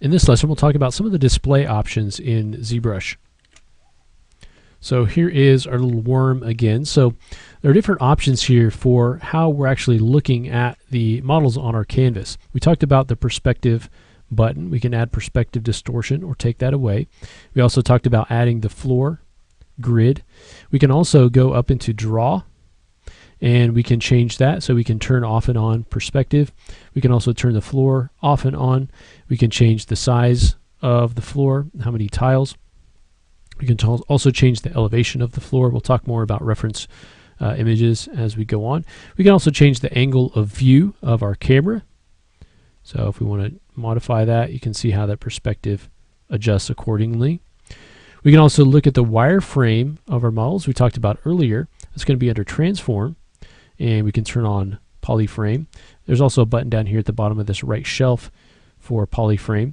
In this lesson, we'll talk about some of the display options in ZBrush. So here is our little worm again. So there are different options here for how we're actually looking at the models on our canvas. We talked about the perspective button. We can add perspective distortion or take that away. We also talked about adding the floor grid. We can also go up into draw, and we can change that, so we can turn off and on perspective. We can also turn the floor off and on. We can change the size of the floor, how many tiles. We can also change the elevation of the floor. We'll talk more about reference images as we go on. We can also change the angle of view of our camera. So if we want to modify that, you can see how that perspective adjusts accordingly. We can also look at the wireframe of our models we talked about earlier. It's going to be under transform, and we can turn on polyframe. There's also a button down here at the bottom of this right shelf for polyframe.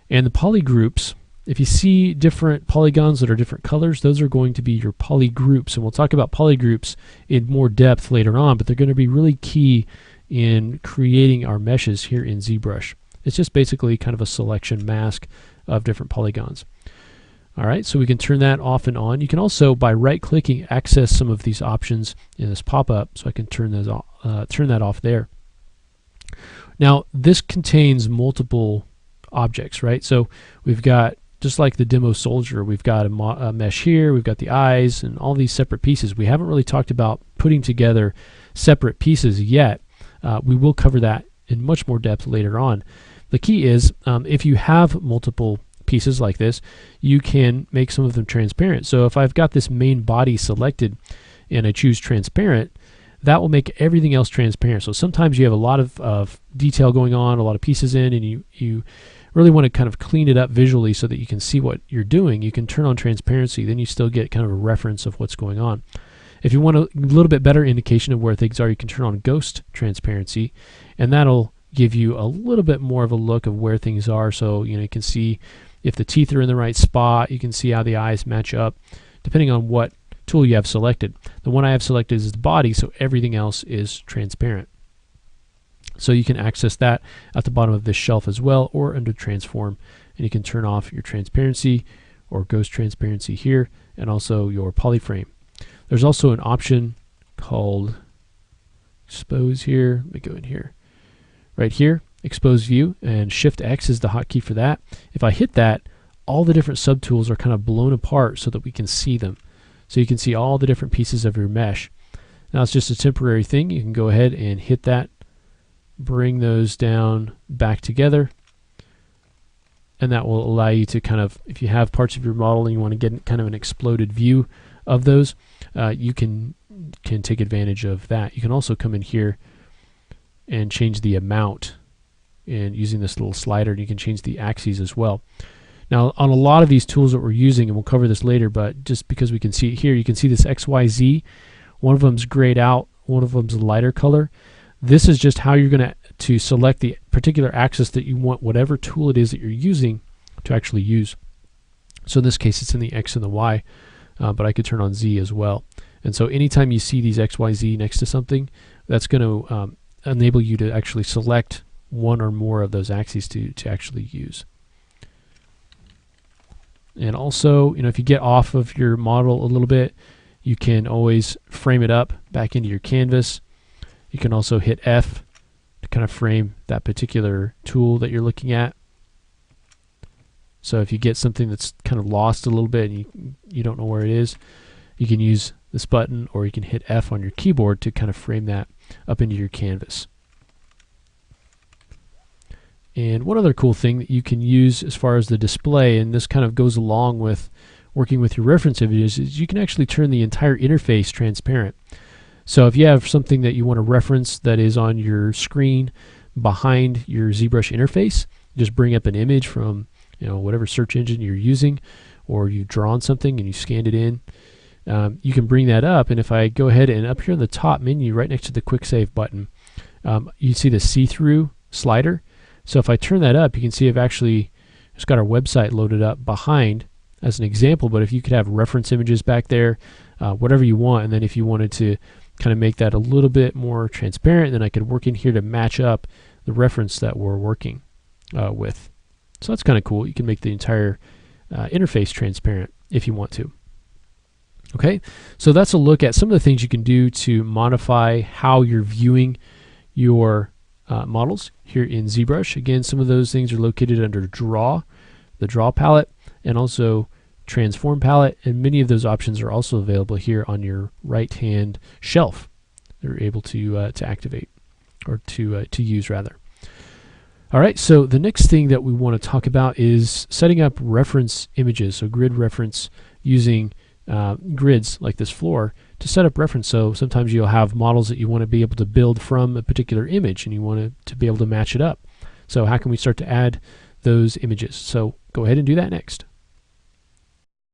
And the polygroups, if you see different polygons that are different colors, those are going to be your polygroups. And we'll talk about polygroups in more depth later on, but they're going to be really key in creating our meshes here in ZBrush. It's just basically kind of a selection mask of different polygons. All right, so we can turn that off and on. You can also, by right-clicking, access some of these options in this pop-up, so I can turn those turn that off there. Now, this contains multiple objects, right? So we've got, just like the demo soldier, we've got a mesh here, we've got the eyes, and all these separate pieces. We haven't really talked about putting together separate pieces yet. We will cover that in much more depth later on. The key is, if you have multiple pieces like this, you can make some of them transparent. So if I've got this main body selected and I choose transparent, that will make everything else transparent. So sometimes you have a lot of detail going on, a lot of pieces in, and you really want to kind of clean it up visually so that you can see what you're doing. You can turn on transparency, then you still get kind of a reference of what's going on. If you want a little bit better indication of where things are, you can turn on ghost transparency, and that'll give you a little bit more of a look of where things are. So you can see if the teeth are in the right spot, you can see how the eyes match up, depending on what tool you have selected. The one I have selected is the body, so everything else is transparent. So you can access that at the bottom of this shelf as well, or under transform, and you can turn off your transparency or ghost transparency here, and also your polyframe. There's also an option called expose here. Let me go in here. Right here, expose view, and Shift X is the hotkey for that. If I hit that, all the different subtools are kind of blown apart so that we can see them. So you can see all the different pieces of your mesh. Now it's just a temporary thing. You can go ahead and hit that, bring those down back together, and that will allow you to kind of, if you have parts of your model and you want to get kind of an exploded view of those, you can take advantage of that. You can also come in here and change the amount, and using this little slider, and you can change the axes as well. Now on a lot of these tools that we're using, and we'll cover this later, but just because we can see it here, you can see this XYZ. One of them's grayed out, one of them's a lighter color. This is just how you're going to select the particular axis that you want whatever tool it is that you're using to actually use. So in this case it's in the X and the Y, but I could turn on Z as well. And so anytime you see these XYZ next to something, that's going to enable you to actually select one or more of those axes to actually use. And also, if you get off of your model a little bit, you can always frame it up back into your canvas. You can also hit F to kind of frame that particular tool that you're looking at. So if you get something that's kind of lost a little bit and you don't know where it is, you can use this button, or you can hit F on your keyboard to kind of frame that up into your canvas. And one other cool thing that you can use as far as the display, and this kind of goes along with working with your reference images, is you can actually turn the entire interface transparent. So if you have something that you want to reference that is on your screen behind your ZBrush interface, just bring up an image from whatever search engine you're using, or you've drawn something and you scanned it in, you can bring that up. And if I go ahead and up here in the top menu right next to the quick save button, you see the see-through slider. So if I turn that up, you can see I've actually just got our website loaded up behind as an example, but if you could have reference images back there, whatever you want, and then if you wanted to kind of make that a little bit more transparent, then I could work in here to match up the reference that we're working with. So that's kind of cool. You can make the entire interface transparent if you want to. Okay, so that's a look at some of the things you can do to modify how you're viewing your models here in ZBrush. Again, some of those things are located under Draw, the Draw palette, and also Transform palette, and many of those options are also available here on your right-hand shelf. They're able to activate, or to use rather. All right, so the next thing that we want to talk about is setting up reference images, so grid reference using grids like this floor to set up reference. So sometimes you'll have models that you want to be able to build from a particular image and you want to be able to match it up. So how can we start to add those images? So go ahead and do that next.